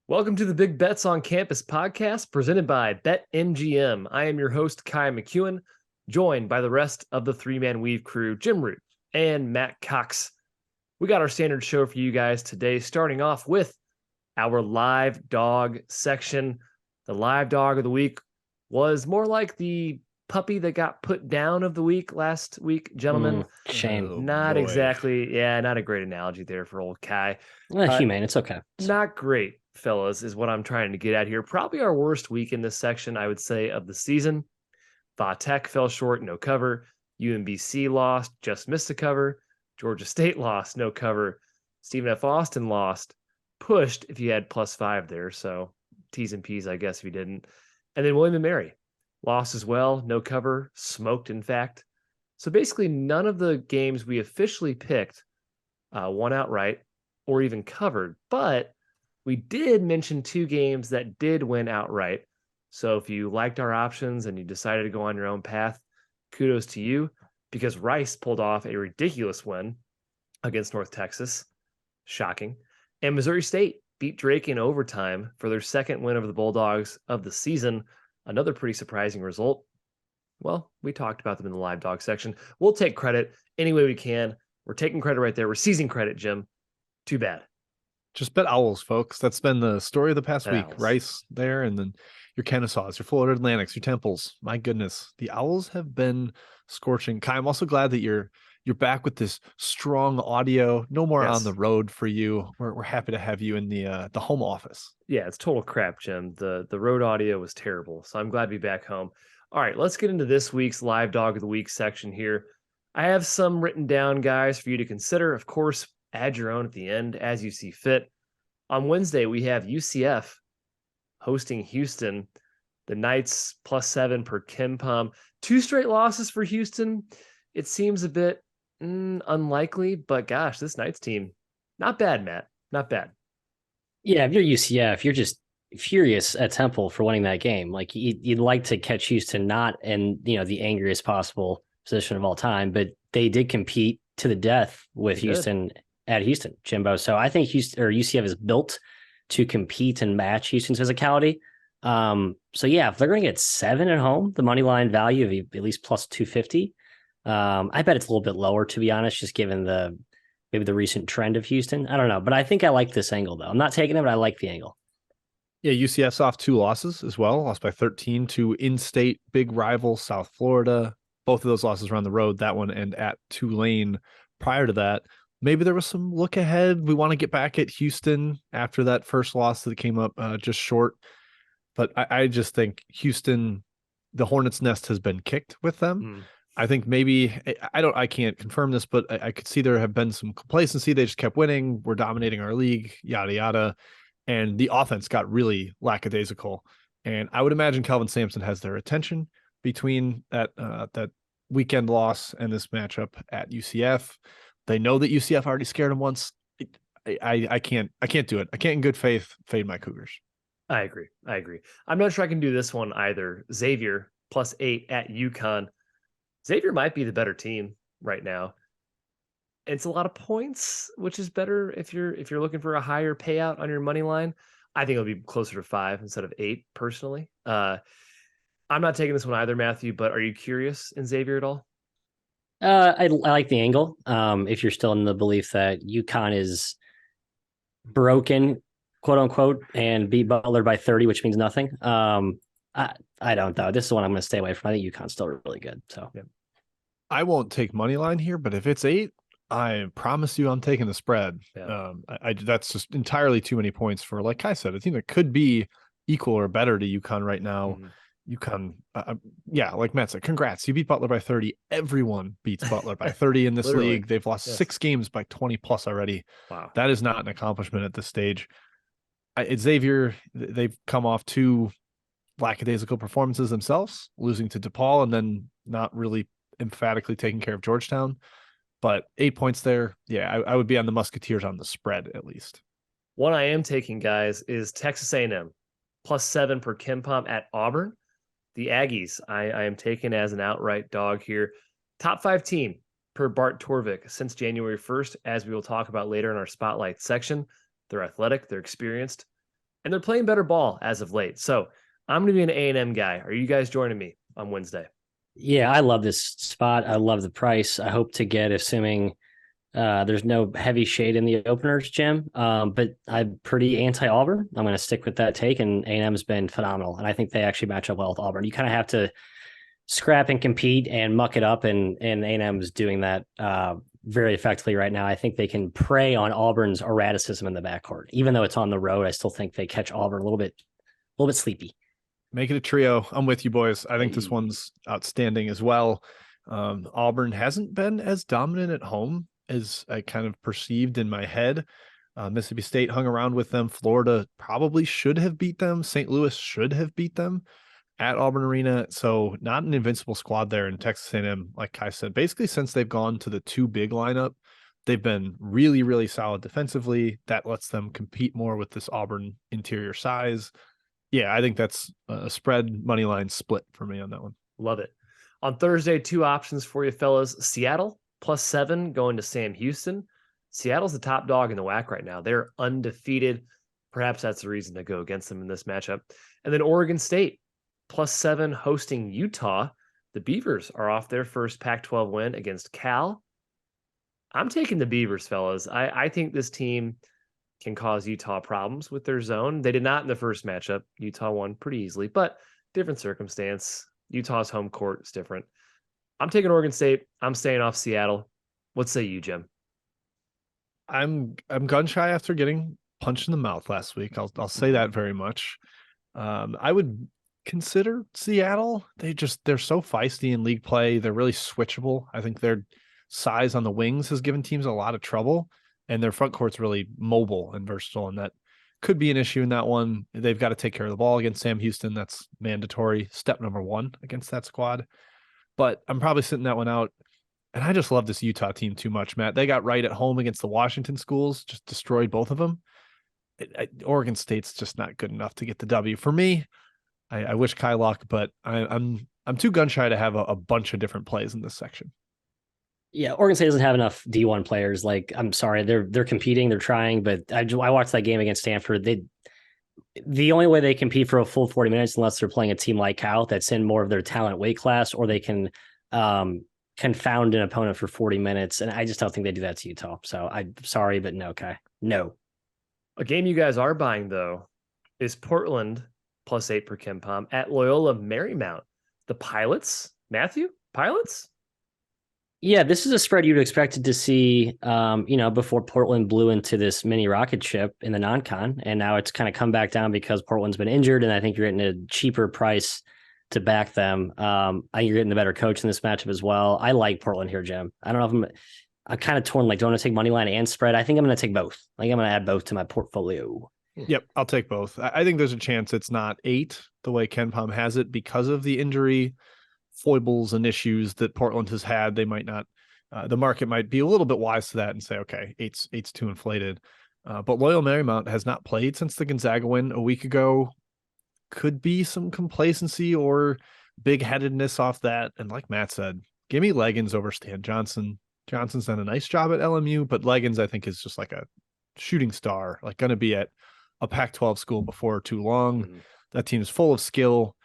Welcome to the Big Bets on Campus podcast presented by BetMGM. I am your host, Kai McEwen, joined by the rest of the three-man weave crew, Jim Root and Matt Cox. We got our standard show for you guys today, starting off with our live dog section. The live dog of the week was more like the puppy that got put down of the week last week, gentlemen. Shame. Not exactly. Yeah, not a great analogy there for old Kai. Humane. It's okay. Not great, fellas, is what I'm trying to get at here. Probably our worst week in this section, I would say, of the season. Va Tech fell short, no cover. UMBC lost, just missed a cover. Georgia State lost, no cover. Stephen F. Austin lost, pushed if you had +5 there. So T's and P's, I guess, if you didn't. And then William & Mary lost as well, no cover, smoked, in fact. So basically, none of the games we officially picked won outright or even covered. But we did mention 2 games that did win outright. So if you liked our options and you decided to go on your own path, kudos to you, because Rice pulled off a ridiculous win against North Texas. Shocking. And Missouri State beat Drake in overtime for their second win over the Bulldogs of the season. Another pretty surprising result. Well, we talked about them in the live dog section. We'll take credit any way we can. We're taking credit right there. We're seizing credit, Jim. Too bad. Just bet Owls, folks. That's been the story of the past week. Owls. Rice there, and then your Kennesaws, your Florida Atlantics, your Temples. My goodness, the Owls have been scorching. Kai, I'm also glad that you're back with this strong audio. No more on the road for you. We're happy to have you in the home office. Yeah, it's total crap, Jim. The road audio was terrible, so I'm glad to be back home. All right, let's get into this week's live dog of the week section here. I have some written down, guys, for you to consider. Of course, add your own at the end as you see fit. On Wednesday, we have UCF hosting Houston. The Knights +7 per KenPom. 2 straight losses for Houston. It seems a bit unlikely, but gosh, this Knights team, not bad, Matt. Not bad. Yeah, if you're UCF, you're just furious at Temple for winning that game. Like you'd like to catch Houston not in the angriest possible position of all time, but they did compete to the death with Houston at Houston, Jimbo. So I think UCF is built to compete and match Houston's physicality. So yeah, if they're going to get 7 at home, the money line value of at least +250. I bet it's a little bit lower, to be honest, just given maybe the recent trend of Houston. I don't know, but I think I like this angle though. I'm not taking it, but I like the angle. Yeah, UCF's off 2 losses as well. Lost by 13 to in-state big rival South Florida. Both of those losses were on the road, that one and at Tulane. Prior to that, maybe there was some look ahead. We want to get back at Houston after that first loss that came up just short. But I just think Houston, the Hornets' nest has been kicked with them. I think maybe I can't confirm this, but I could see there have been some complacency. They just kept winning. We're dominating our league, yada, yada. And the offense got really lackadaisical. And I would imagine Kelvin Sampson has their attention between that weekend loss and this matchup at UCF. They know that UCF already scared them once. I can't do it. I can't in good faith fade my Cougars. I agree. I'm not sure I can do this one either. Xavier +8 at UConn. Xavier might be the better team right now. It's a lot of points, which is better if you're looking for a higher payout on your money line. I think it'll be closer to 5 instead of 8 personally. I'm not taking this one either, Matthew, but are you curious in Xavier at all? I like the angle. If you're still in the belief that UConn is broken, quote unquote, and beat Butler by 30, which means nothing. I don't though. This is one I'm going to stay away from. I think UConn's still really good. So yeah. I won't take money line here, but if it's 8, I promise you I'm taking the spread. Yeah. That's just entirely too many points for, like I said, a team that could be equal or better to UConn right now. UConn, like Matt said, congrats. You beat Butler by 30. Everyone beats Butler by 30 in this league. They've lost 6 games by 20 plus already. Wow. That is not an accomplishment at this stage. Xavier, they've come off 2 lackadaisical performances themselves, losing to DePaul and then not really emphatically taking care of Georgetown. But 8 points there. Yeah, I would be on the Musketeers on the spread at least. One I am taking, guys, is Texas A&M +7 per KenPom at Auburn. The Aggies, I am taking as an outright dog here. Top 5 team per Bart Torvik since January 1st, as we will talk about later in our spotlight section. They're athletic, they're experienced. and they're playing better ball as of late. So I'm going to be an A&M guy. Are you guys joining me on Wednesday? Yeah, I love this spot. I love the price. I hope to get, assuming there's no heavy shade in the openers, Jim. But I'm pretty anti-Auburn. I'm going to stick with that take, and A&M's been phenomenal. And I think they actually match up well with Auburn. You kind of have to scrap and compete and muck it up, and A&M's doing that very effectively right now. I think they can prey on Auburn's erraticism in the backcourt. Even though it's on the road, I still think they catch Auburn a little bit sleepy. Make it a trio. I'm with you, boys. I think this one's outstanding as well. Auburn hasn't been as dominant at home as I kind of perceived in my head. Mississippi State hung around with them. Florida probably should have beat them. St. Louis should have beat them at Auburn Arena. So not an invincible squad there in Texas A&M. Like Kai said, basically since they've gone to the 2 big lineup, they've been really, really solid defensively. That lets them compete more with this Auburn interior size. Yeah, I think that's a spread money line split for me on that one. Love it. On Thursday, 2 options for you fellas. Seattle +7 going to Sam Houston. Seattle's the top dog in the WAC right now. They're undefeated. Perhaps that's the reason to go against them in this matchup. And then Oregon State +7 hosting Utah. The Beavers are off their first Pac-12 win against Cal. I'm taking the Beavers, fellas. I think this team can cause Utah problems with their zone. They did not in the first matchup. Utah won pretty easily, but different circumstance. Utah's home court is different. I'm taking Oregon State. I'm staying off Seattle. What say you, Jim? I'm gun shy after getting punched in the mouth last week. I'll say that very much. I would consider Seattle. They're so feisty in league play. They're really switchable. I think their size on the wings has given teams a lot of trouble, and their front court's really mobile and versatile, and that could be an issue in that one. They've got to take care of the ball against Sam Houston. That's mandatory. Step number 1 against that squad. But I'm probably sitting that one out. And I just love this Utah team too much, Matt. They got right at home against the Washington schools, just destroyed both of them. Oregon State's just not good enough to get the W. For me, I wish Kai Locke, but I'm too gun shy to have a bunch of different plays in this section. Yeah, Oregon State doesn't have enough D1 players. Like, I'm sorry, they're competing, they're trying, but I watched that game against Stanford. The only way they compete for a full 40 minutes, unless they're playing a team like Cal that's in more of their talent weight class, or they can confound an opponent for 40 minutes. And I just don't think they do that to Utah. So I'm sorry, but no, Kai. No. A game you guys are buying, though, is Portland +8 per KenPom at Loyola Marymount. The Pilots, Matthew? Pilots? Yeah, this is a spread you'd expected to see, before Portland blew into this mini rocket ship in the non-con. And now it's kind of come back down because Portland's been injured. And I think you're getting a cheaper price to back them. I think you're getting the better coach in this matchup as well. I like Portland here, Jim. I don't know if I'm kind of torn. Like, do I want to take money line and spread? I think I'm going to take both. I think I'm going to add both to my portfolio. Yep, I'll take both. I think there's a chance it's not 8 the way KenPom has it because of the injury foibles and issues that Portland has had. They might not. The market might be a little bit wise to that and say, okay, eight's too inflated. But Loyola Marymount has not played since the Gonzaga win a week ago. Could be some complacency or big-headedness off that. And like Matt said, give me Leggins over Stan Johnson. Johnson's done a nice job at LMU, but Leggins, I think, is just like a shooting star, like going to be at a Pac-12 school before too long. Mm-hmm. That team is full of skill.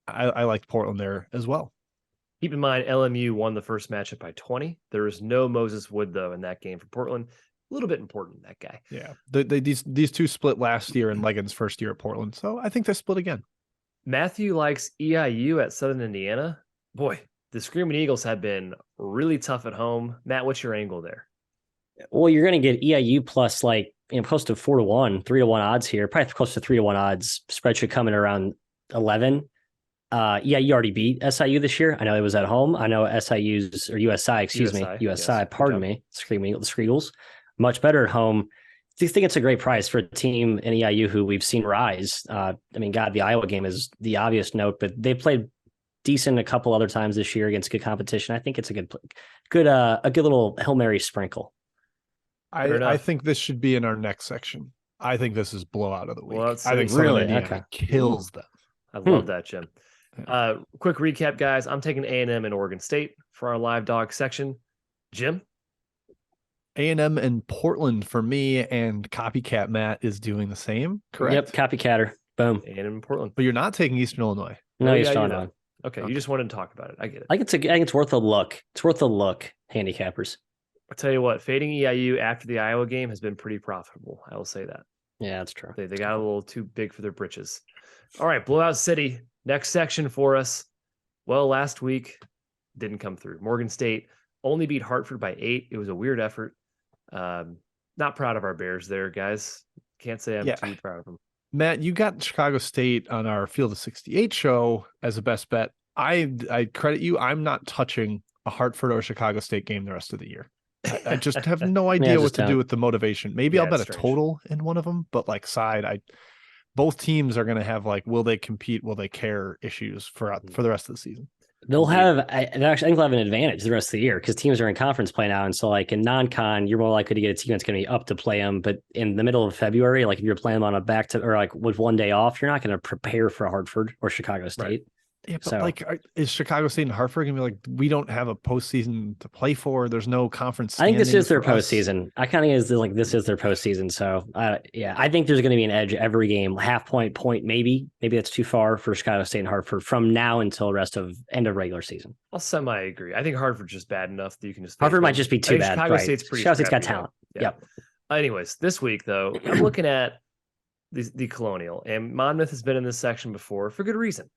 I like Portland there as well. Keep in mind, LMU won the first matchup by 20. There is no Moses Wood, though, in that game for Portland. A little bit important, that guy. Yeah. These two split last year in Leggins' first year at Portland. So I think they split again. Matthew likes EIU at Southern Indiana. Boy, the Screaming Eagles have been really tough at home. Matt, what's your angle there? Well, you're going to get EIU plus close to 4-1, 3-1 odds here. Probably close to 3-1 odds. Spread should come in around 11. You already beat SIU this year. I know it was at home. I know SIU's or USI, USI, yes. Pardon me. The Screagles. Much better at home. I think it's a great price for a team in EIU who we've seen rise. The Iowa game is the obvious note, but they played decent a couple other times this year against good competition. I think it's a good little Hail Mary sprinkle. I think this should be in our next section. I think this is blowout of the week. Well, I think Southern Indiana kills them. I love that, Jim. Quick recap, guys. I'm taking A&M and Oregon State for our live dog section. Jim? A&M and Portland for me, and copycat Matt is doing the same, correct? Yep, copycatter. Boom. And in Portland. But you're not taking Eastern Illinois. No, you he's gotta do showing that. on. Okay, you just wanted to talk about it. I get it. I think it's worth a look. It's worth a look, handicappers. I'll tell you what, fading EIU after the Iowa game has been pretty profitable. I will say that. Yeah, that's true. They got a little too big for their britches. All right, Blowout City. Next section for us. Well, last week didn't come through. Morgan State only beat Hartford by 8. It was a weird effort. Not proud of our Bears there, guys. Can't say I'm too proud of them. Matt, you got Chicago State on our Field of 68 show as a best bet. I credit you. I'm not touching a Hartford or Chicago State game the rest of the year. I just have no idea what to do with the motivation. Maybe I'll bet a total in one of them, but like both teams are going to have like, will they compete? Will they care issues for the rest of the season? They'll have, I think they'll have an advantage the rest of the year because teams are in conference play now. And so like in non-con, you're more likely to get a team that's going to be up to play them. But in the middle of February, like if you're playing them on or like with one day off, you're not going to prepare for Hartford or Chicago State. Right. Yeah, but is Chicago State and Hartford going to be like, we don't have a postseason to play for? There's no conference. I think this is their postseason. I kind of is like, this is their postseason. So I think there's going to be an edge every game, half point, maybe that's too far for Chicago State and Hartford from now until end of regular season. I'll semi-agree. I think Hartford's just bad enough that you can just. Hartford might just be too bad. Chicago State's pretty. Chicago State's got talent. Yeah. Yep. Anyways, this week though, I'm looking at the Colonial, and Monmouth has been in this section before for good reason.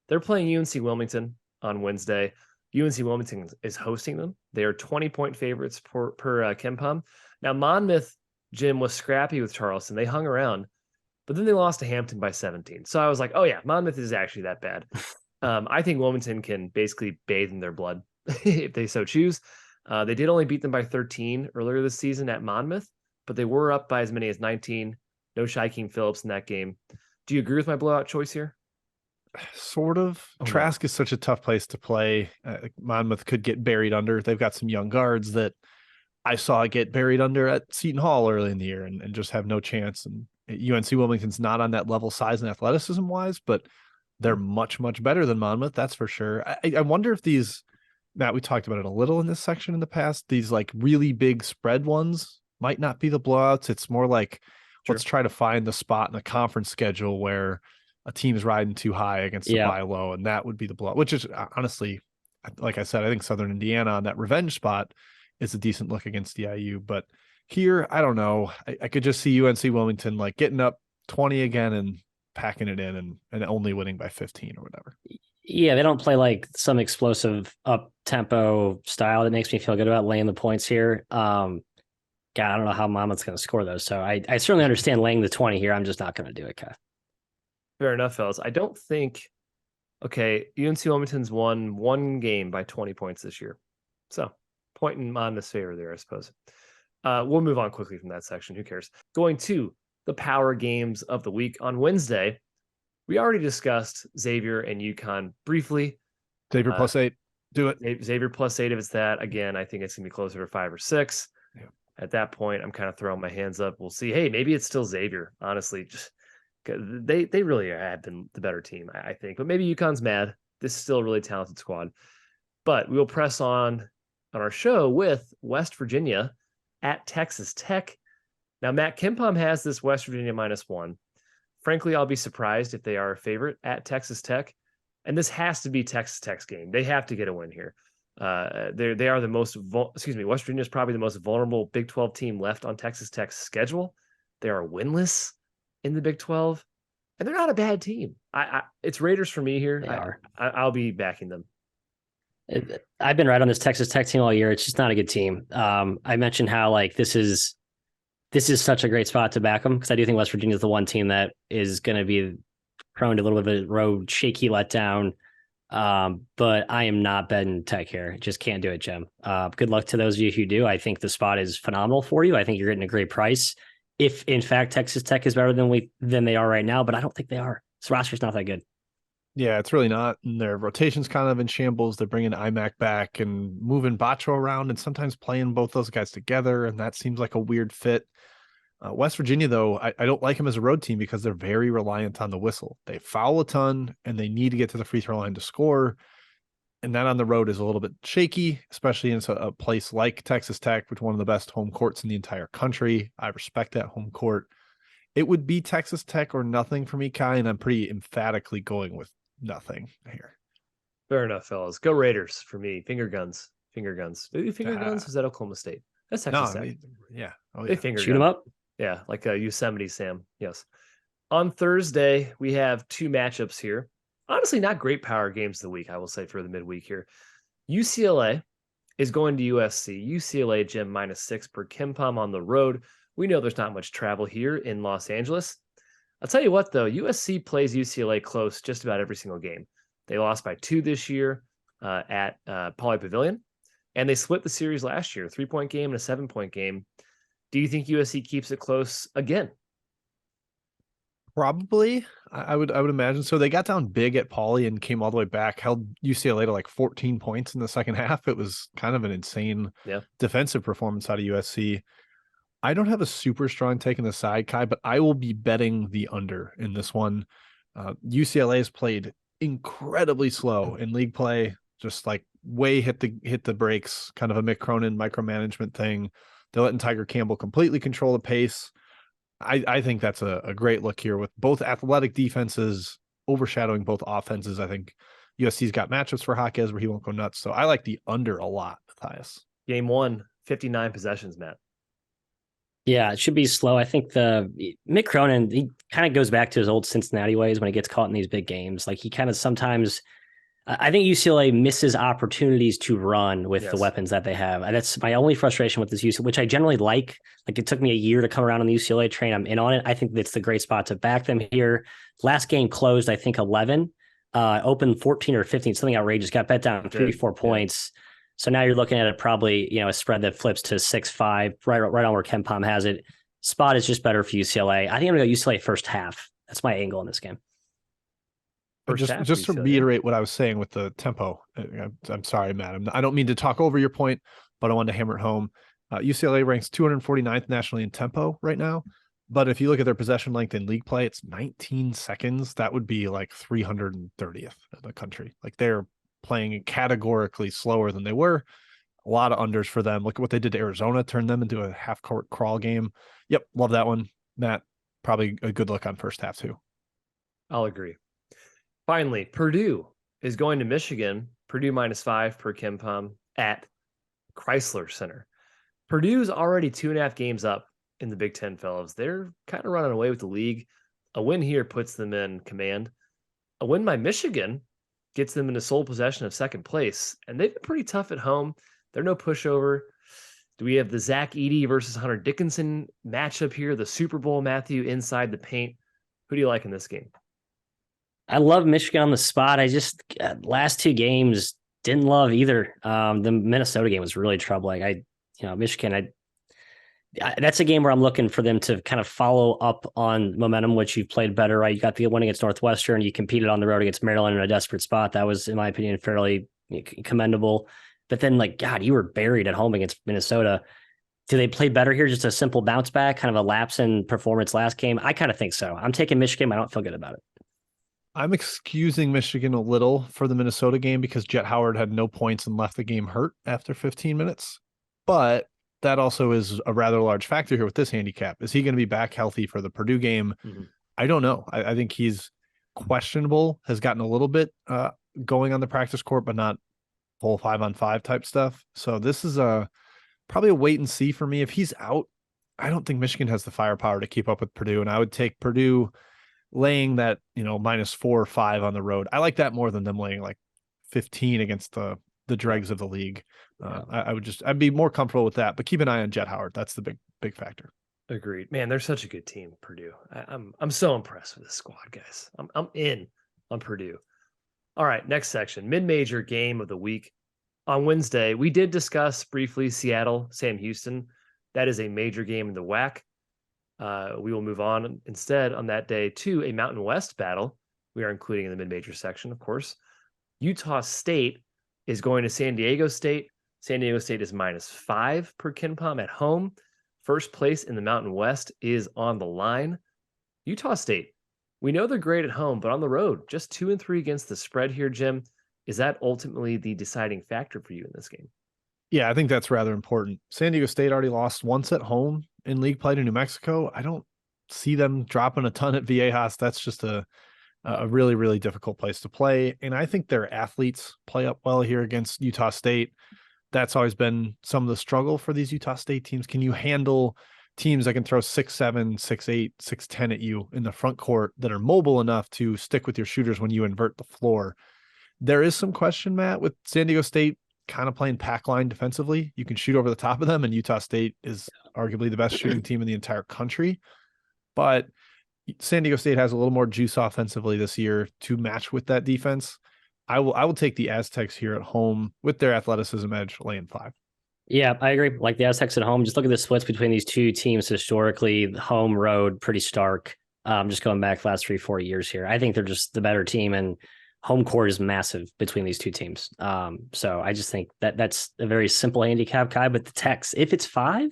They're playing UNC Wilmington on Wednesday. UNC Wilmington is hosting them. They are 20-point favorites per KenPom. Now, Monmouth, Jim, was scrappy with Charleston. They hung around, but then they lost to Hampton by 17. So I was like, oh, yeah, Monmouth is actually that bad. I think Wilmington can basically bathe in their blood if they so choose. They did only beat them by 13 earlier this season at Monmouth, but they were up by as many as 19. No Shaquem Phillips in that game. Do you agree with my blowout choice here? Sort of. Trask is such a tough place to play. Monmouth could get buried under. They've got some young guards that I saw get buried under at Seton Hall early in the year and just have no chance. And UNC Wilmington's not on that level size and athleticism wise, but they're much, much better than Monmouth. That's for sure. I wonder if these, Matt, we talked about it a little in this section in the past, these like really big spread ones might not be the blowouts. It's more like, let's try to find the spot in the conference schedule where a team is riding too high against the buy low, and that would be the blowout, which is honestly, like I said, I think Southern Indiana on that revenge spot is a decent look against DIU. But here, I don't know. I could just see UNC Wilmington like getting up 20 again and packing it in and only winning by 15 or whatever. Yeah, they don't play like some explosive up tempo style that makes me feel good about laying the points here. God, I don't know how Monmouth's going to score those. So I certainly understand laying the 20 here. I'm just not going to do it, Kev. Fair enough, fellas. I don't think, UNC Wilmington's won one game by 20 points this year. So, point in Monmouth's favor there, I suppose. We'll move on quickly from that section. Who cares? Going to the power games of the week on Wednesday. We already discussed Xavier and UConn briefly. Xavier plus 8. Do it. Xavier plus 8 if it's that. Again, I think it's going to be closer to 5 or 6. Yeah. At that point, I'm kind of throwing my hands up. We'll see. Hey, maybe it's still Xavier, honestly. Just They really have been the better team, I think. But maybe UConn's mad. This is still a really talented squad. But we will press on our show with West Virginia at Texas Tech. Now, Matt, KenPom has this West Virginia -1. Frankly, I'll be surprised if they are a favorite at Texas Tech. And this has to be Texas Tech's game. They have to get a win here. They are the most, West Virginia is probably the most vulnerable Big 12 team left on Texas Tech's schedule. They are winless in the Big 12, and they're not a bad team. It's Raiders for me here. They are. I'll be backing them. I've been right on this Texas Tech team all year. It's just not a good team. I mentioned how like this is such a great spot to back them because I do think West Virginia is the one team that is going to be prone to a little bit of a road shaky letdown. But I am not betting Tech here. Just can't do it, Jim. Good luck to those of you who do. I think the spot is phenomenal for you. I think you're getting a great price. If in fact Texas Tech is better than they are right now, but I don't think they are. This roster's not that good. Yeah, it's really not. And their rotation's kind of in shambles. They're bringing IMAC back and moving Bacho around and sometimes playing both those guys together. And that seems like a weird fit. West Virginia, though, I don't like them as a road team because they're very reliant on the whistle. They foul a ton and they need to get to the free throw line to score. And that on the road is a little bit shaky, especially in a place like Texas Tech, with one of the best home courts in the entire country. I respect that home court. It would be Texas Tech or nothing for me, Kai, and I'm pretty emphatically going with nothing here. Fair enough, fellas. Go Raiders for me. Finger guns. Finger guns. Maybe finger guns? Was that Oklahoma State? That's Texas Tech. Yeah. Oh, They yeah. finger Shoot gun. them up. Yeah, like a Yosemite Sam. Yes. On Thursday, we have two matchups here. Honestly, not great power games of the week, I will say, for the midweek here. UCLA is going to USC. UCLA gym -6 per KenPom on the road. We know there's not much travel here in Los Angeles. I'll tell you what, though, USC plays UCLA close just about every single game. They lost by 2 this year at Pauley Pavilion, and they split the series last year, 3-point game and a 7-point game. Do you think USC keeps it close again? Probably, I would imagine so. They got down big at Pauley and came all the way back, held UCLA to like 14 points in the second half. It was kind of an insane defensive performance out of USC. I don't have a super strong take in the side, Kai, but I will be betting the under in this one. UCLA has played incredibly slow in league play, just like way hit the brakes, kind of a Mick Cronin micromanagement thing. They're letting Tiger Campbell completely control the pace. I think that's a great look here with both athletic defenses overshadowing both offenses. I think USC's got matchups for Jaquez where he won't go nuts. So I like the under a lot, Matthias. Game 1, 59 possessions, Matt. Yeah, it should be slow. I think Mick Cronin, he kind of goes back to his old Cincinnati ways when he gets caught in these big games. Like he kind of sometimes, I think UCLA misses opportunities to run with the weapons that they have. And that's my only frustration with this UCLA, which I generally like. Like it took me a year to come around on the UCLA train. I'm in on it. I think that's the great spot to back them here. Last game closed, I think 11, opened 14 or 15, something outrageous. Got bet down 3-4 points. So now you're looking at it probably, a spread that flips to 6-5, right on where KenPom has it. Spot is just better for UCLA. I think I'm going to go UCLA first half. That's my angle in this game. Just to reiterate what I was saying with the tempo, I'm sorry, Matt. I don't mean to talk over your point, but I wanted to hammer it home. UCLA ranks 249th nationally in tempo right now. But if you look at their possession length in league play, it's 19 seconds. That would be like 330th in the country. Like they're playing categorically slower than they were. A lot of unders for them. Look at what they did to Arizona, turned them into a half-court crawl game. Yep, love that one. Matt, probably a good look on first half too. I'll agree. Finally, Purdue is going to Michigan. Purdue -5 per KenPom at Chrysler Center. Purdue's already 2.5 games up in the Big Ten, fellows. They're kind of running away with the league. A win here puts them in command. A win by Michigan gets them into sole possession of second place, and they've been pretty tough at home. They're no pushover. Do we have the Zach Edey versus Hunter Dickinson matchup here? The Super Bowl, Matthew, inside the paint. Who do you like in this game? I love Michigan on the spot. I just last 2 games didn't love either. The Minnesota game was really troubling. Michigan, that's a game where I'm looking for them to kind of follow up on momentum, which you've played better, right? You got the win against Northwestern. You competed on the road against Maryland in a desperate spot. That was, in my opinion, fairly commendable. But then, God, you were buried at home against Minnesota. Do they play better here? Just a simple bounce back, kind of a lapse in performance last game? I kind of think so. I'm taking Michigan. I don't feel good about it. I'm excusing Michigan a little for the Minnesota game because Jet Howard had no points and left the game hurt after 15 minutes. But that also is a rather large factor here with this handicap. Is he going to be back healthy for the Purdue game? Mm-hmm. I don't know. I think he's questionable, has gotten a little bit going on the practice court, but not full 5-on-5 type stuff. So this is probably a wait and see for me. If he's out, I don't think Michigan has the firepower to keep up with Purdue. And I would take Purdue laying that, -4 or 5 on the road. I like that more than them laying like 15 against the dregs of the league. I'd be more comfortable with that, but keep an eye on Jet Howard. That's the big factor. Agreed. Man, they're such a good team, Purdue. I'm so impressed with this squad, guys. I'm in on Purdue. All right, next section, mid-major game of the week. On Wednesday, we did discuss briefly Seattle, Sam Houston. That is a major game in the WAC. We will move on instead on that day to a Mountain West battle. We are including in the mid-major section, of course. Utah State is going to San Diego State. San Diego State is -5 per KenPom at home. First place in the Mountain West is on the line. Utah State, we know they're great at home, but on the road, just 2-3 against the spread here, Jim. Is that ultimately the deciding factor for you in this game? Yeah, I think that's rather important. San Diego State already lost once at home in league play to New Mexico. I don't see them dropping a ton at Viejas. That's just a really, really difficult place to play. And I think their athletes play up well here against Utah State. That's always been some of the struggle for these Utah State teams. Can you handle teams that can throw 6'7", 6'8", 6'10" at you in the front court that are mobile enough to stick with your shooters when you invert the floor? There is some question, Matt, with San Diego State kind of playing pack line defensively. You can shoot over the top of them, and Utah State is arguably the best shooting team in the entire country. But San Diego State has a little more juice offensively this year to match with that defense. I will take the Aztecs here at home with their athleticism edge, laying 5. Yeah, I agree. Like the Aztecs at home, just look at the splits between these two teams historically. Home, road, pretty stark. Just going back the last 3-4 years here. I think they're just the better team, and home court is massive between these two teams. So I just think that's a very simple handicap, Kai. But the Tex, if it's 5,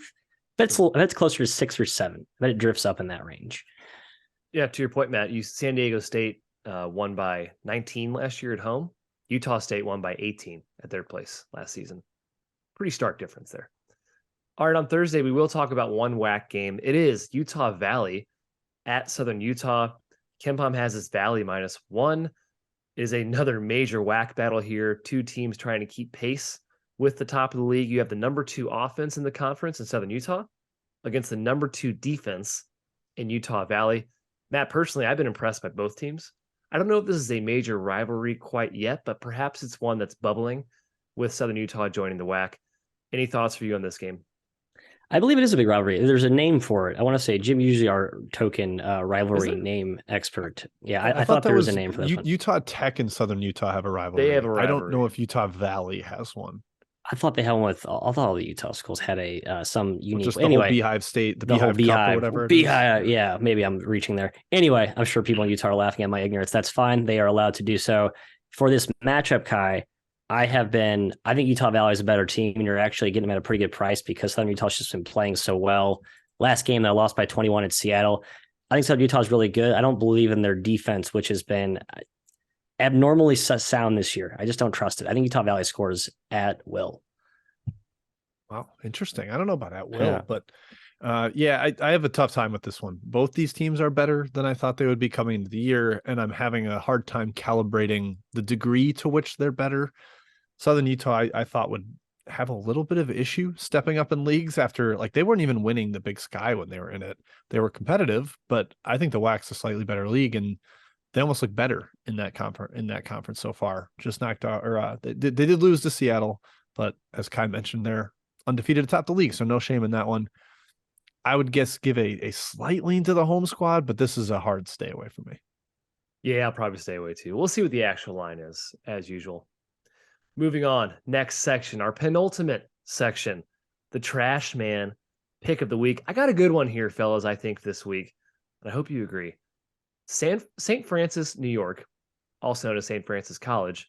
that's closer to 6 or 7. But it drifts up in that range. Yeah, to your point, Matt, San Diego State won by 19 last year at home. Utah State won by 18 at their place last season. Pretty stark difference there. All right, on Thursday, we will talk about one WAC game. It is Utah Valley at Southern Utah. KenPom has this Valley -1. It is another major WAC battle here. Two teams trying to keep pace with the top of the league. You have the number 2 offense in the conference in Southern Utah against the number 2 defense in Utah Valley. Matt, personally, I've been impressed by both teams. I don't know if this is a major rivalry quite yet, but perhaps it's one that's bubbling with Southern Utah joining the WAC. Any thoughts for you on this game? I believe it is a big rivalry. There's a name for it. I want to say Jim, usually our token rivalry name expert. Yeah, I thought there was a name for this one. Utah Tech and Southern Utah have a rivalry. They have a rivalry. I don't know if Utah Valley has one. I thought they had one with. I thought all the Utah schools had a some unique. Just the anyway, whole Beehive State, the whole Beehive Cup or whatever. Beehive, yeah, maybe I'm reaching there. Anyway, I'm sure people in Utah are laughing at my ignorance. That's fine. They are allowed to do so. For this matchup, Kai, I think Utah Valley is a better team, and you're actually getting them at a pretty good price because Southern Utah's just been playing so well. Last game, they lost by 21 at Seattle. I think Southern Utah is really good. I don't believe in their defense, which has been abnormally sound this year. I just don't trust it. I think Utah Valley scores at will. Wow, interesting. I don't know about at will, but I have a tough time with this one. Both these teams are better than I thought they would be coming into the year, and I'm having a hard time calibrating the degree to which they're better. Southern Utah, I thought would have a little bit of issue stepping up in leagues after, like, they weren't even winning the Big Sky when they were in it. They were competitive, but I think the WAC's a slightly better league, and they almost look better in that conference so far. Just knocked out, or they did lose to Seattle, but as Kai mentioned, they're undefeated atop the league, so no shame in that one. I would guess give a slight lean to the home squad, but this is a hard stay away for me. Yeah, I'll probably stay away too. We'll see what the actual line is, as usual. Moving on, next section, our penultimate section, the Trash Man pick of the week. I got a good one here, fellas, I think, this week, and I hope you agree. St. Francis, New York, also known as St. Francis College,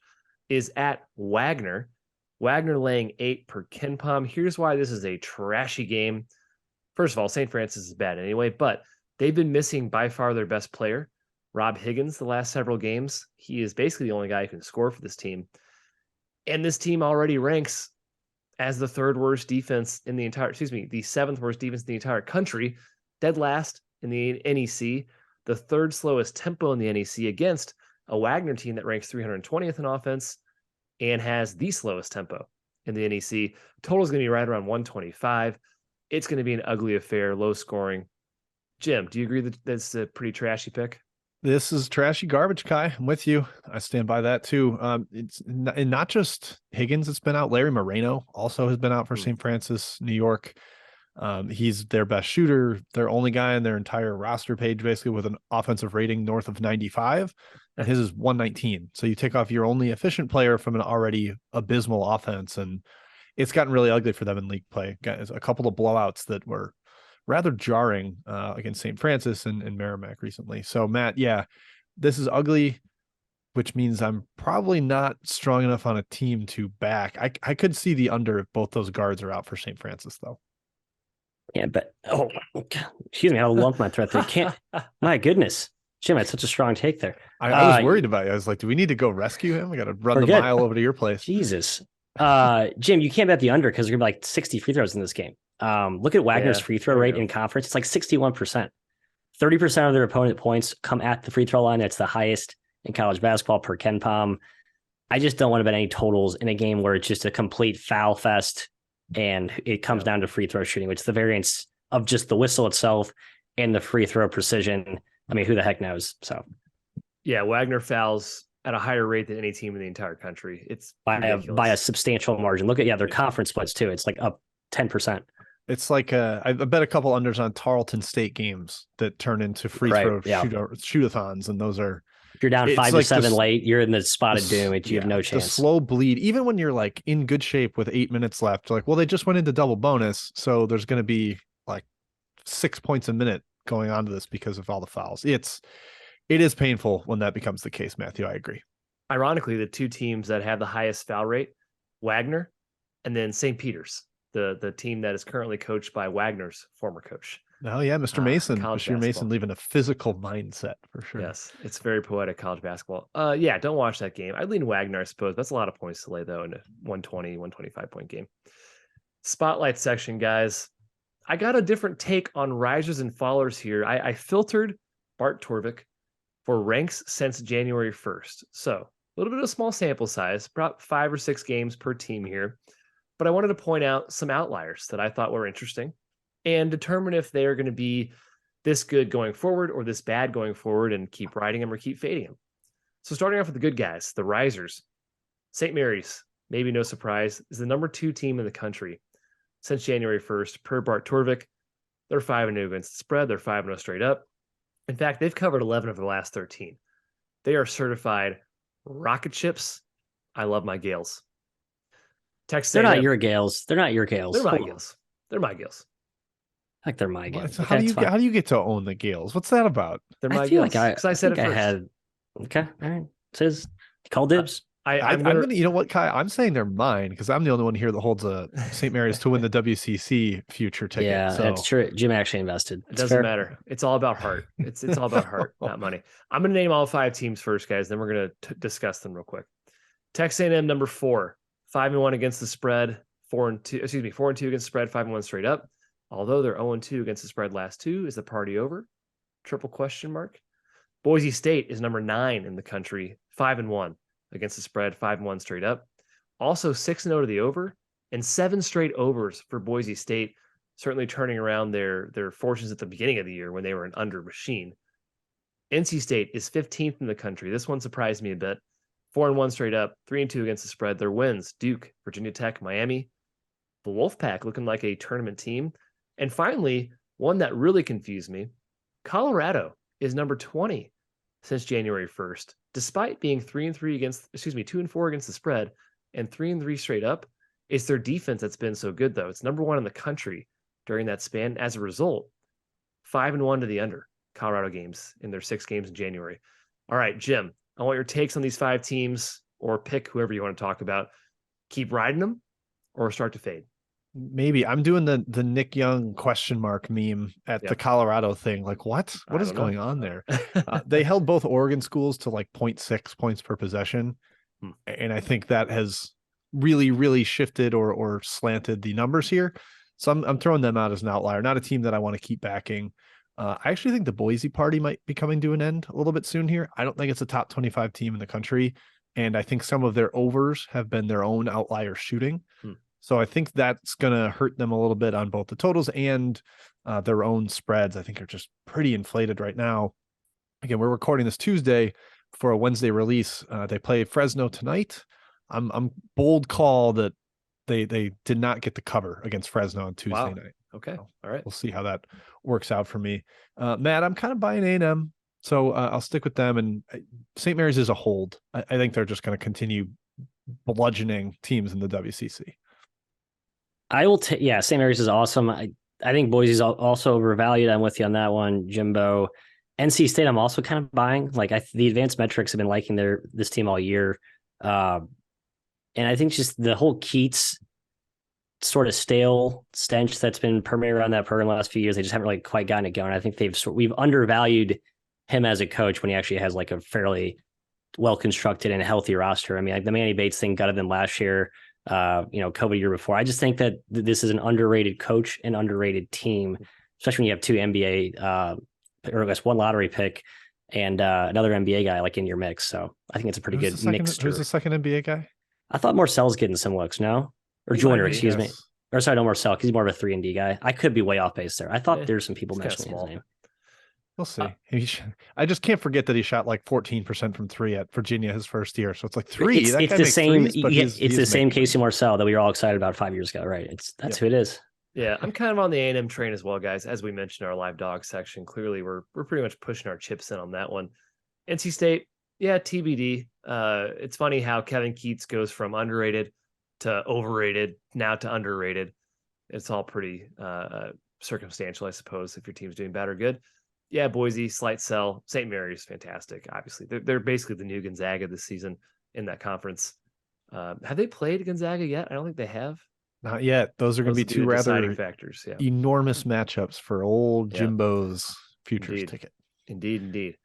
is at Wagner. Wagner laying 8 per KenPom. Here's why this is a trashy game. First of all, St. Francis is bad anyway, but they've been missing by far their best player, Rob Higgins, the last several games. He is basically the only guy who can score for this team. And this team already ranks as the 7th worst defense in the entire country, dead last in the NEC, the 3rd slowest tempo in the NEC against a Wagner team that ranks 320th in offense and has the slowest tempo in the NEC. Total is going to be right around 125. It's going to be an ugly affair, low scoring. Jim, do you agree that that's a pretty trashy pick? This is trashy garbage, Kai. I'm with you. I stand by that too. It's not just Higgins that's been out. Larry Moreno also has been out for St. Francis, New York. He's their best shooter, their only guy on their entire roster page, basically with an offensive rating north of 95, and his is 119. So you take off your only efficient player from an already abysmal offense, and it's gotten really ugly for them in league play. Got a couple of blowouts that were rather jarring against St. Francis and Merrimack recently. So Matt, yeah, this is ugly, which means I'm probably not strong enough on a team to back. I could see the under if both those guards are out for St. Francis, though. Yeah, but excuse me, I had a lump in my throat there. My goodness, Jim had such a strong take there. I was worried about you. I was like, do we need to go rescue him? We got to run the mile over to your place. Jesus. Jim, you can't bet the under because there's going to be like 60 free throws in this game. Look at Wagner's free throw rate in conference. It's like 61%. 30% of their opponent points come at the free throw line. That's the highest in college basketball per KenPom. I just don't want to bet any totals in a game where it's just a complete foul fest and it comes down to free throw shooting, which is the variance of just the whistle itself and the free throw precision. I mean, who the heck knows? So, yeah, Wagner fouls at a higher rate than any team in the entire country. It's by a substantial margin. Look at their conference splits too. It's like up 10%. It's like I bet a couple unders on Tarleton State games that turn into free throw shoot-a-thons, and those are. If you're down 5-7 late, you're in the spot of doom. You have no chance. The slow bleed, even when you're like in good shape with 8 minutes left, like, well, they just went into double bonus, so there's going to be like 6 points a minute going on to this because of all the fouls. It is painful when that becomes the case, Matthew. I agree. Ironically, the two teams that have the highest foul rate, Wagner, and then St. Peter's, the team that is currently coached by Wagner's former coach. Oh yeah, Mr. Mason. Mr. Mason leaving a physical mindset for sure. Yes, it's very poetic college basketball. Yeah, don't watch that game. I'd lean Wagner, I suppose. That's a lot of points to lay, though, in a 120, 125 point game. Spotlight section, guys. I got a different take on risers and fallers here. I filtered Bart Torvik for ranks since January 1st. So a little bit of a small sample size, about 5 or 6 games per team here. But I wanted to point out some outliers that I thought were interesting and determine if they are going to be this good going forward or this bad going forward and keep riding them or keep fading them. So starting off with the good guys, the risers. St. Mary's, maybe no surprise, is the number 2 team in the country since January 1st per Bart Torvik. They're 5-0 against the spread. They're 5-0 straight up. In fact, they've covered 11 of the last 13. They are certified rocket ships. I love my Gales. Texas They're not your Gales. They're not your Gales. They're my Gales. They're my Gales. Like they're my Gales. So how do you get to own the Gales? What's that about? They're my Gales. Because I said it first. Okay, all right. It says call dibs. I'm gonna, you know what, Kai? I'm saying they're mine because I'm the only one here that holds a St. Mary's to win the WCC future ticket. Yeah, so. that's true. Jim actually invested. It doesn't matter. It's all about heart. It's all about heart, not money. I'm gonna name all 5 teams first, guys. Then we're gonna discuss them real quick. Texas A&M number 4, 5-1 against the spread. 4-2 against the spread. 5-1 straight up. Although they're 0-2 against the spread last 2, is the party over? Triple question mark. Boise State is number 9 in the country, 5-1 against the spread, 5-1 straight up. Also 6-0 to the over, and 7 straight overs for Boise State, certainly turning around their fortunes at the beginning of the year when they were an under machine. NC State is 15th in the country. This one surprised me a bit. 4-1 straight up, 3-2 against the spread. Their wins: Duke, Virginia Tech, Miami. The Wolfpack looking like a tournament team. And finally, one that really confused me, Colorado is number 20 since January 1st, despite being 2-4 against the spread and 3-3 straight up. It's their defense that's been so good, though. It's number 1 in the country during that span. As a result, 5-1 to the under Colorado games in their 6 games in January. All right, Jim, I want your takes on these 5 teams, or pick whoever you want to talk about. Keep riding them or start to fade. Maybe I'm doing the Nick Young question mark meme at the Colorado thing. Like, what is going on there? They held both Oregon schools to like 0.6 points per possession. And I think that has really, really shifted or slanted the numbers here. So I'm throwing them out as an outlier, not a team that I want to keep backing. I actually think the Boise party might be coming to an end a little bit soon here. I don't think it's a top 25 team in the country. And I think some of their overs have been their own outlier shooting. So I think that's going to hurt them a little bit on both the totals and their own spreads. I think are just pretty inflated right now. Again, we're recording this Tuesday for a Wednesday release. They play Fresno tonight. I'm bold call that they did not get the cover against Fresno on Tuesday night. Okay. So all right. We'll see how that works out for me. Matt, I'm kind of buying A&M. So I'll stick with them. And St. Mary's is a hold. I think they're just going to continue bludgeoning teams in the WCC. I will take, St. Mary's is awesome. I think Boise's also overvalued. I'm with you on that one, Jimbo. NC State, I'm also kind of buying. Like the advanced metrics have been liking this team all year. And I think just the whole Keats sort of stale stench that's been permeating around that program the last few years, they just haven't really quite gotten it going. I think we've undervalued him as a coach when he actually has like a fairly well constructed and healthy roster. I mean, like the Manny Bates thing gutted them last year, COVID year before. I just think that this is an underrated coach and underrated team, especially when you have two NBA, or I guess one lottery pick and another NBA guy like in your mix. So I think it's a pretty good mixture. Who's the second NBA guy? I thought Marcel's getting some looks, no? Or Joyner, excuse me. Or sorry, no, Marcel, because he's more of a 3-and-D guy. I could be way off base there. I thought there's some people mentioning his name. We'll see. I just can't forget that he shot like 14% from 3 at Virginia his first year. So it's like 3. It's the same. It's the same Casey Marcel that we were all excited about 5 years ago, right? That's who it is. Yeah, I'm kind of on the A&M train as well, guys. As we mentioned in our live dog section, clearly we're pretty much pushing our chips in on that one. NC State, yeah, TBD. It's funny how Kevin Keats goes from underrated to overrated, now to underrated. It's all pretty circumstantial, I suppose, if your team's doing bad or good. Yeah, Boise, slight sell. St. Mary's, fantastic, obviously. They're basically the new Gonzaga this season in that conference. Have they played Gonzaga yet? I don't think they have. Not yet. Those are going to be two rather factors. Yeah. Enormous matchups for old Jimbo's futures ticket. Indeed.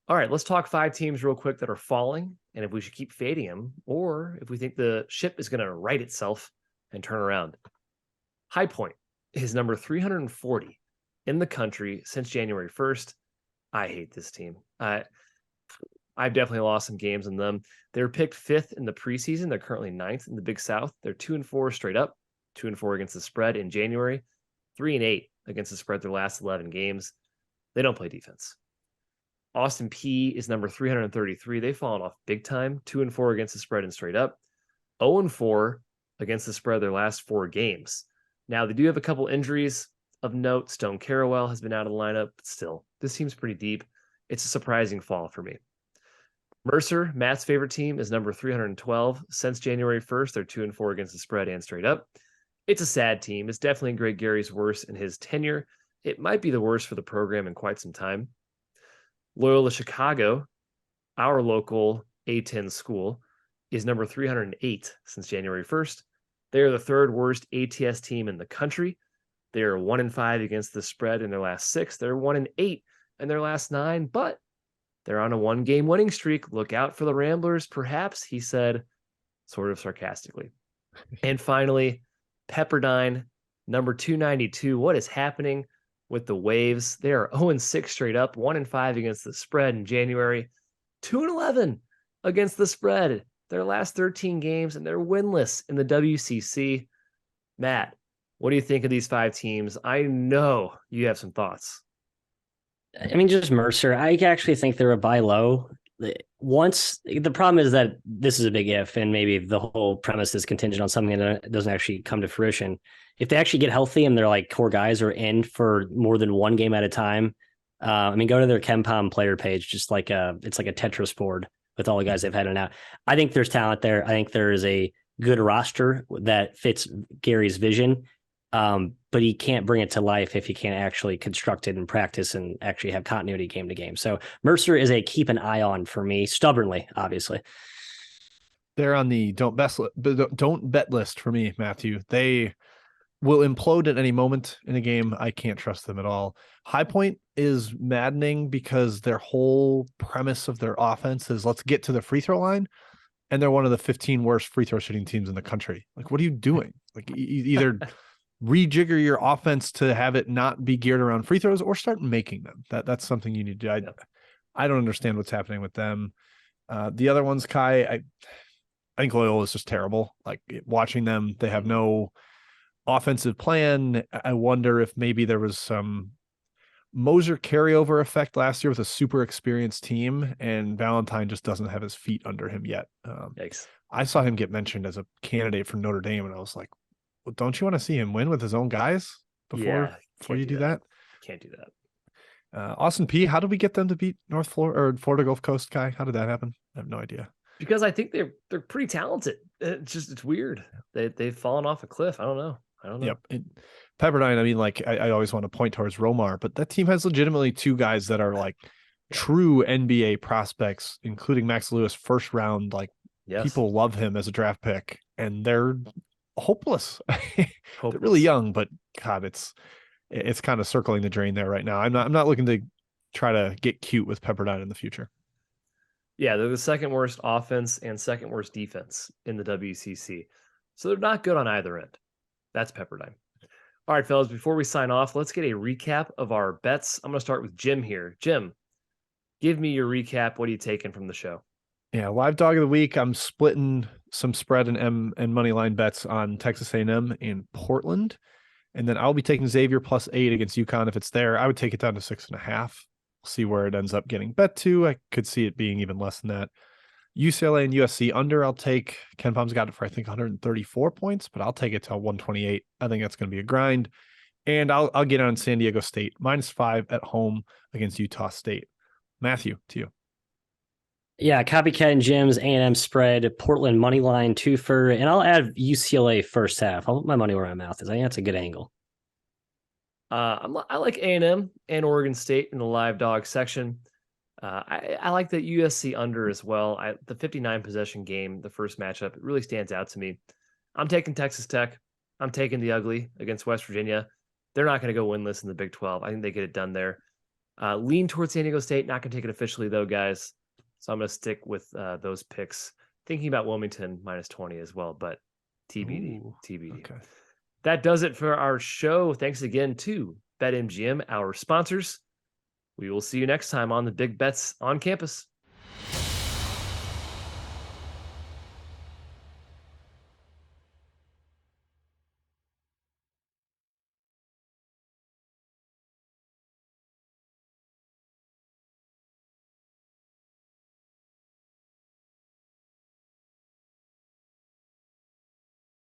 All right, let's talk 5 teams real quick that are falling, and if we should keep fading them, or if we think the ship is going to right itself and turn around. High Point is number 340 in the country since January 1st. I hate this team. I've definitely lost some games in them. They were picked 5th in the preseason. They're currently 9th in the Big South. They're 2-4 straight up, 2-4 against the spread in January, 3-8 against the spread their last 11 games. They don't play defense. Austin Peay is number 333. They've fallen off big time, 2-4 against the spread and straight up, 0-4 against the spread their last 4 games. Now, they do have a couple injuries of note. Stone Carrawell has been out of the lineup, but still, this team's pretty deep. It's a surprising fall for me. Mercer, Matt's favorite team, is number 312. Since January 1st, they're 2-4 against the spread and straight up. It's a sad team. It's definitely Greg Gary's worst in his tenure. It might be the worst for the program in quite some time. Loyola Chicago, our local A-10 school, is number 308 since January 1st. They are the 3rd worst ATS team in the country. They are 1-5 against the spread in their last 6. They're 1-8 in their last 9, but they're on a 1-game winning streak. Look out for the Ramblers, perhaps, he said, sort of sarcastically. And finally, Pepperdine, number 292. What is happening with the Waves? They are 0-6 straight up, 1-5 against the spread in January, 2-11 against the spread their last 13 games, and they're winless in the WCC. Matt, what do you think of these 5 teams? I know you have some thoughts. I mean, just Mercer. I actually think they're a buy low. Once the problem is that this is a big if, and maybe the whole premise is contingent on something that doesn't actually come to fruition. If they actually get healthy and they're like core guys are in for more than 1 game at a time, I mean, go to their KenPom player page, just like it's like a Tetris board with all the guys they've had in and out. I think there's talent there. I think there is a good roster that fits Gary's vision. But he can't bring it to life if he can't actually construct it and practice and actually have continuity game to game. So Mercer is a keep an eye on for me, stubbornly, obviously. They're on the don't bet list for me, Matthew. They will implode at any moment in a game. I can't trust them at all. High Point is maddening because their whole premise of their offense is let's get to the free throw line. And they're one of the 15 worst free throw shooting teams in the country. Like, what are you doing? Like, either rejigger your offense to have it not be geared around free throws or start making them. That's something you need to do. I don't understand what's happening with them. The other ones, Kai, I think Loyola is just terrible. Like, watching them, they have no offensive plan. I wonder if maybe there was some Moser carryover effect last year with a super experienced team, and Valentine just doesn't have his feet under him yet. Yikes. I saw him get mentioned as a candidate for Notre Dame, and I was like, well, don't you want to see him win with his own guys before you do that? Can't do that. Austin Peay, how did we get them to beat North Florida or Florida Gulf Coast, Kai? How did that happen? I have no idea. Because I think they're pretty talented. It's weird. They've fallen off a cliff. I don't know. Yep. Pepperdine, I mean, like, I always want to point towards Romar, but that team has legitimately 2 guys that are like true NBA prospects, including Max Lewis, first round. Like, people love him as a draft pick, and they're hopeless. They're really young, but God, it's kind of circling the drain there right now. I'm not looking to try to get cute with Pepperdine in the future. Yeah, they're the second worst offense and second worst defense in the WCC. So they're not good on either end. That's Pepperdine. All right, fellas, before we sign off, let's get a recap of our bets. I'm going to start with Jim here. Jim, give me your recap. What are you taking from the show? Yeah, live dog of the week. I'm splitting some spread and money line bets on Texas A&M and Portland. And then I'll be taking Xavier +8 against UConn if it's there. I would take it down to 6.5. We'll see where it ends up getting bet to. I could see it being even less than that. UCLA and USC under, I'll take. Ken Palm's got it for, I think, 134 points, but I'll take it to 128. I think that's going to be a grind. And I'll get on San Diego State -5 at home against Utah State. Matthew, to you. Yeah, copycat and Jim's A&M spread, Portland money line 2 for, and I'll add UCLA first half. I'll put my money where my mouth is. I think that's a good angle. I like A&M and Oregon State in the live dog section. I like the USC under as well. The 59 possession game, the first matchup, it really stands out to me. I'm taking Texas Tech. I'm taking the ugly against West Virginia. They're not going to go winless in the Big 12. I think they get it done there. Lean towards San Diego State. Not going to take it officially though, guys. So I'm going to stick with those picks. Thinking about Wilmington -20 as well, but TBD. Ooh, TBD. Okay. That does it for our show. Thanks again to BetMGM, our sponsors. We will see you next time on the Big Bets on Campus.